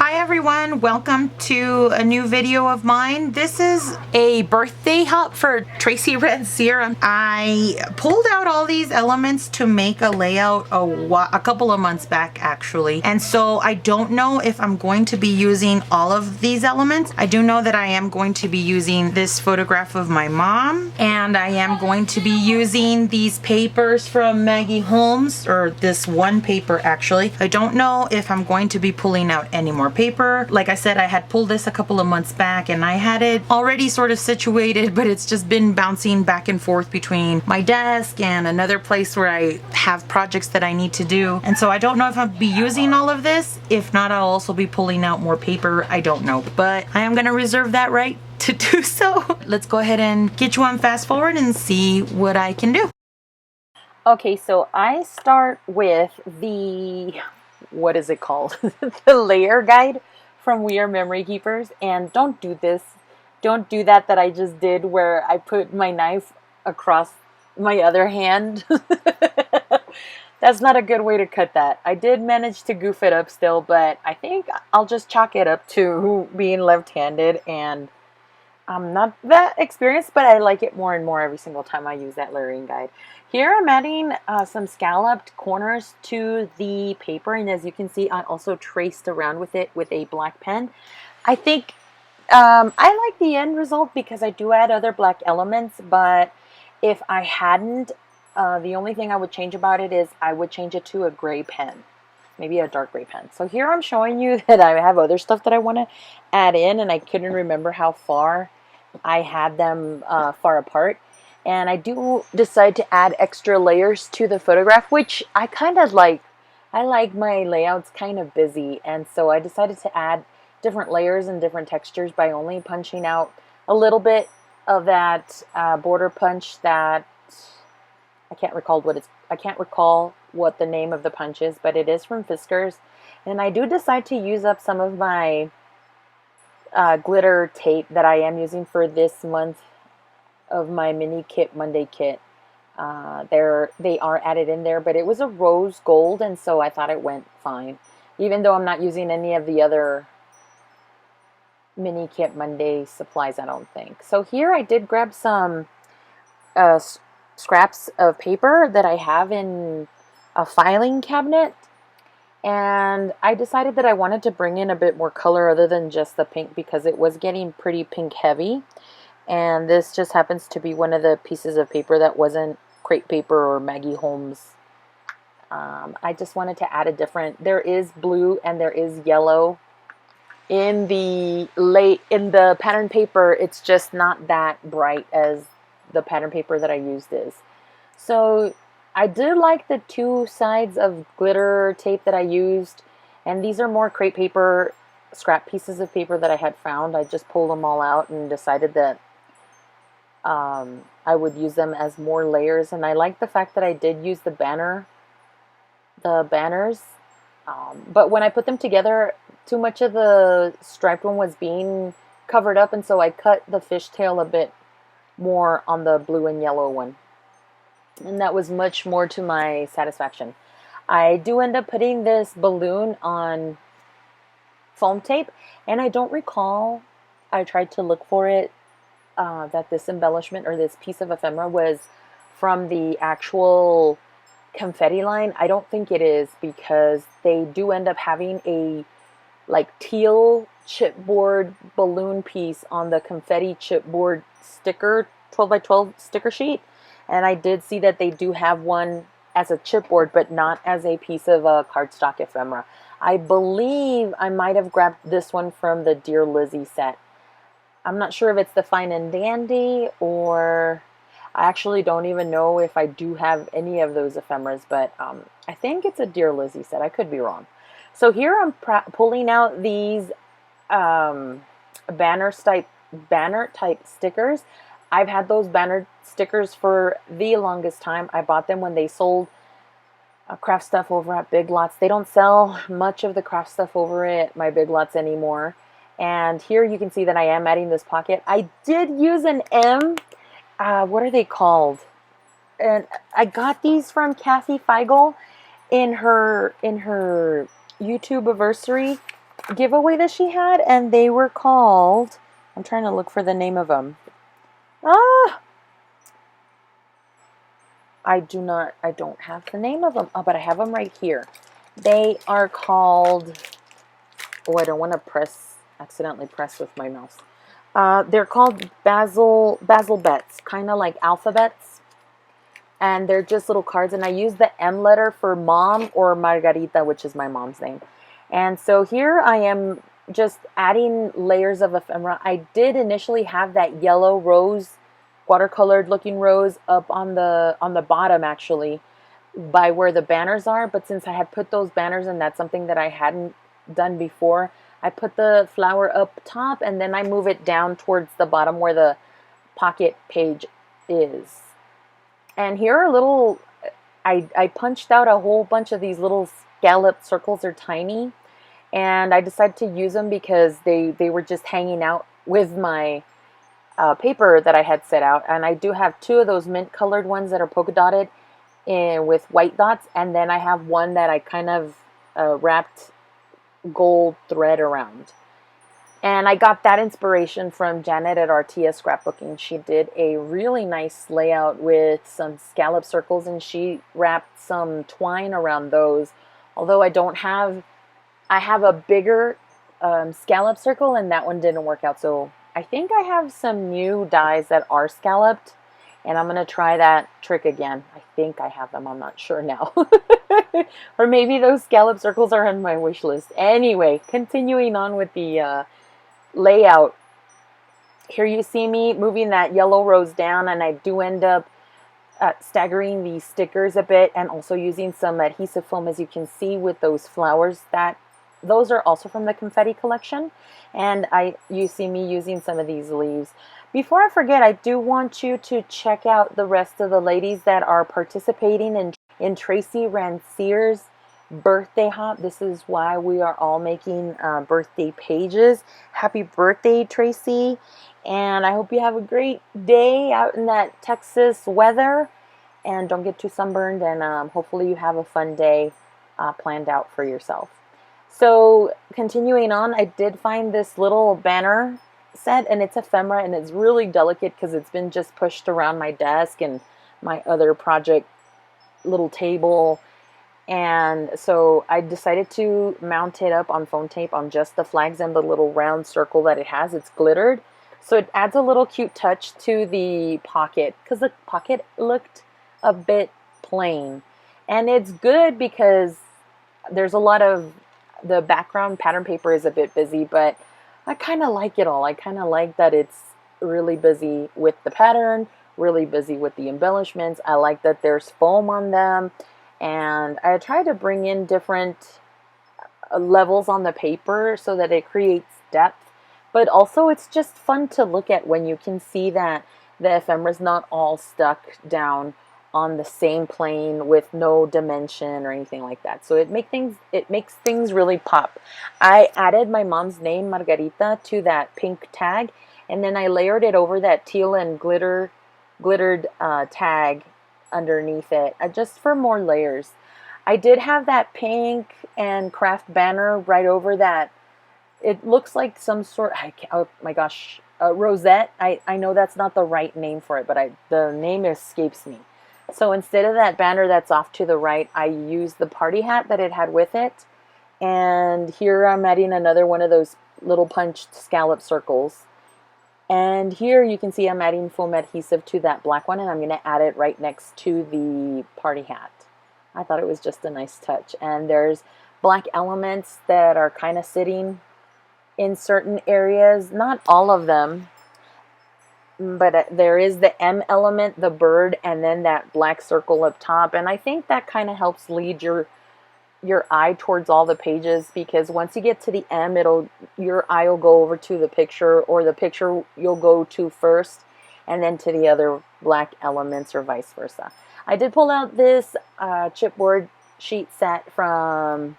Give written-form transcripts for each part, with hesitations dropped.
Hi everyone, welcome to a new video of mine. This is a birthday help for Traci Ranciers. I pulled out all these elements to make a layout a couple of months back actually. And so I don't know if I'm going to be using all of these elements. I do know that I am going to be using this photograph of my mom, and I am going to be using these papers from Maggie Holmes, or this one paper actually. I don't know if I'm going to be pulling out any more paper. Like I said, I had pulled this a couple of months back and I had it already sort of situated, but it's just been bouncing back and forth between my desk and another place where I have projects that I need to do. And so I don't know if I'll be using all of this. If not, I'll also be pulling out more paper. I don't know, but I am gonna reserve that right to do so. Let's go ahead and get you on fast forward and see what I can do. Okay, so I start with the, what is it called? The layer guide from We Are Memory Keepers. And don't do this. Don't do that I just did where I put my knife across my other hand. That's not a good way to cut that. I did manage to goof it up still, but I think I'll just chalk it up to being left-handed, and I'm not that experienced, but I like it more and more every single time I use that layering guide. Here I'm adding some scalloped corners to the paper, and as you can see, I also traced around with it with a black pen. I think I like the end result because I do add other black elements, but if I hadn't, the only thing I would change about it is I would change it to a gray pen. Maybe a dark gray pen. So here I'm showing you that I have other stuff that I want to add in, and I couldn't remember how far I had them far apart. And I do decide to add extra layers to the photograph, which I kind of like. I like my layouts kind of busy, and so I decided to add different layers and different textures by only punching out a little bit of that border punch that I can't recall what the name of the punch is, but it is from Fiskars. And I do decide to use up some of my glitter tape that I am using for this month of my mini kit Monday kit. They are added in there, but it was a rose gold, and so I thought it went fine, even though I'm not using any of the other mini kit Monday supplies, I don't think. So here I did grab some scraps of paper that I have in a filing cabinet, and I decided that I wanted to bring in a bit more color other than just the pink because it was getting pretty pink heavy. And this just happens to be one of the pieces of paper that wasn't crepe paper or Maggie Holmes. I just wanted to add a different, there is blue and there is yellow in the pattern paper. It's just not that bright as the pattern paper that I used is. So I did like the two sides of glitter tape that I used, and these are more crepe paper, scrap pieces of paper that I had found. I just pulled them all out and decided that I would use them as more layers, and I like the fact that I did use the banners, but when I put them together, too much of the striped one was being covered up, and so I cut the fishtail a bit more on the blue and yellow one, and that was much more to my satisfaction. I do end up putting this balloon on foam tape, and I don't recall, I tried to look for it, that this embellishment or this piece of ephemera was from the actual confetti line. I don't think it is, because they do end up having a like teal chipboard balloon piece on the confetti chipboard sticker, 12 by 12 sticker sheet, and I did see that they do have one as a chipboard but not as a piece of cardstock ephemera. I believe I might have grabbed this one from the Dear Lizzie set. I'm not sure if it's the Fine and Dandy, or I actually don't even know if I do have any of those ephemeras, but I think it's a Dear Lizzie set. I could be wrong. So here I'm pulling out these banner type stickers. I've had those banner stickers for the longest time. I bought them when they sold craft stuff over at Big Lots. They don't sell much of the craft stuff over at my Big Lots anymore. And here you can see that I am adding this pocket. I did use an M. What are they called? And I got these from Kathy Feigl in her YouTube anniversary giveaway that she had, and they were called, I'm trying to look for the name of them. Ah! I don't have the name of them. Oh, but I have them right here. They are called, oh, I don't want to accidentally press with my mouse. They're called Basil Bets, kind of like alphabets. And they're just little cards. And I use the M letter for mom or Margarita, which is my mom's name. And so here I am just adding layers of ephemera. I did initially have that yellow rose, watercolored looking rose up on the bottom actually by where the banners are, but since I had put those banners and that's something that I hadn't done before, I put the flower up top and then I move it down towards the bottom where the pocket page is. And here are little, I punched out a whole bunch of these little scalloped circles. They're tiny, and I decided to use them because they were just hanging out with my paper that I had set out. And I do have two of those mint colored ones that are polka dotted with white dots, and then I have one that I kind of wrapped gold thread around. And I got that inspiration from Janet at RTS Scrapbooking. She did a really nice layout with some scallop circles, and she wrapped some twine around those. Although I have a bigger scallop circle, and that one didn't work out. So I think I have some new dies that are scalloped, and I'm going to try that trick again. I think I have them. I'm not sure now. Or maybe those scallop circles are on my wish list. Anyway, continuing on with the layout. Here you see me moving that yellow rose down, and I do end up staggering the stickers a bit and also using some adhesive foam, as you can see, with those flowers. Those are also from the confetti collection, and you see me using some of these leaves. Before I forget, I do want you to check out the rest of the ladies that are participating in Traci Ranciers' birthday hop. This is why we are all making birthday pages. Happy birthday, Traci. And I hope you have a great day out in that Texas weather. And don't get too sunburned. And hopefully you have a fun day planned out for yourself. So continuing on, I did find this little banner set, and it's ephemera, and it's really delicate because it's been just pushed around my desk and my other project little table. And so I decided to mount it up on foam tape on just the flags and the little round circle that it has. It's glittered, so it adds a little cute touch to the pocket, because the pocket looked a bit plain. And it's good because there's a lot of, the background pattern paper is a bit busy, but I kind of like it all. I kind of like that it's really busy with the pattern, really busy with the embellishments. I like that there's foam on them, and I try to bring in different levels on the paper so that it creates depth, but also it's just fun to look at when you can see that the ephemera is not all stuck down on the same plane with no dimension or anything like that. So it makes things really pop. I added my mom's name, Margarita, to that pink tag, and then I layered it over that teal and glittered tag underneath it, just for more layers. I did have that pink and craft banner right over that. It looks like some sort, oh my gosh, rosette. I know that's not the right name for it, but the name escapes me. So instead of that banner that's off to the right, I used the party hat that it had with it. And here I'm adding another one of those little punched scallop circles. And here you can see I'm adding foam adhesive to that black one, and I'm going to add it right next to the party hat. I thought it was just a nice touch. And there's black elements that are kind of sitting in certain areas. Not all of them. But there is the M element, the bird, and then that black circle up top. And I think that kind of helps lead your eye towards all the pages, because once you get to the M, your eye will go over to the picture, or the picture you'll go to first, and then to the other black elements, or vice versa. I did pull out this chipboard sheet set from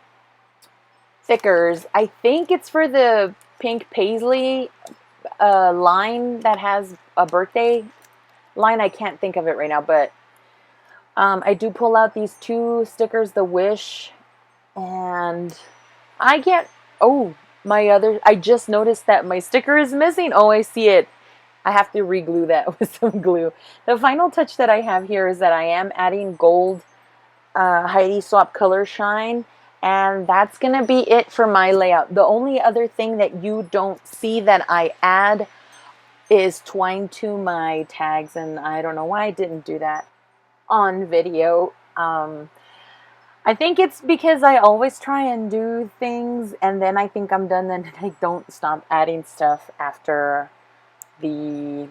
Thickers. I think it's for the pink paisley line that has a birthday line. I can't think of it right now, but I do pull out these two stickers, the wish, and I get, oh, I just noticed that my sticker is missing. Oh, I see it. I have to re-glue that with some glue. The final touch that I have here is that I am adding gold Heidi Swap Color Shine, and that's gonna be it for my layout. The only other thing that you don't see that I add is twine to my tags, and I don't know why I didn't do that on video. I think it's because I always try and do things and then I think I'm done, then I don't stop adding stuff after the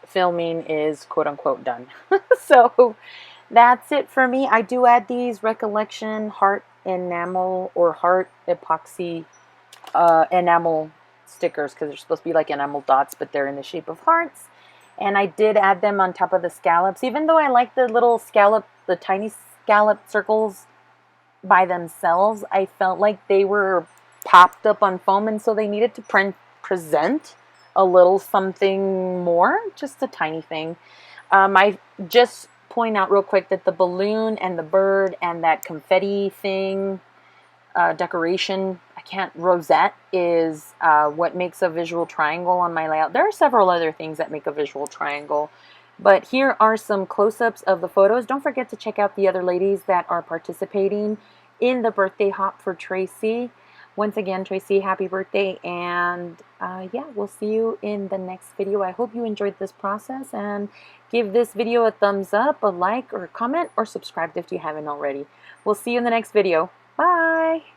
filming is quote unquote done. So that's it for me. I do add these recollection heart enamel or heart epoxy enamel stickers because they're supposed to be like enamel dots, but they're in the shape of hearts. And I did add them on top of the scallops, even though I like the little scallop, the tiny scallop circles by themselves. I felt like they were popped up on foam, and so they needed to present a little something more, just a tiny thing. I just point out real quick that the balloon and the bird and that confetti thing, decoration, rosette is what makes a visual triangle on my layout. There are several other things that make a visual triangle, but here are some close-ups of the photos. Don't forget to check out the other ladies that are participating in the birthday hop for Traci. Once again, Traci, happy birthday, and yeah, we'll see you in the next video. I hope you enjoyed this process, and give this video a thumbs up, a like, or a comment, or subscribe if you haven't already. We'll see you in the next video. Bye!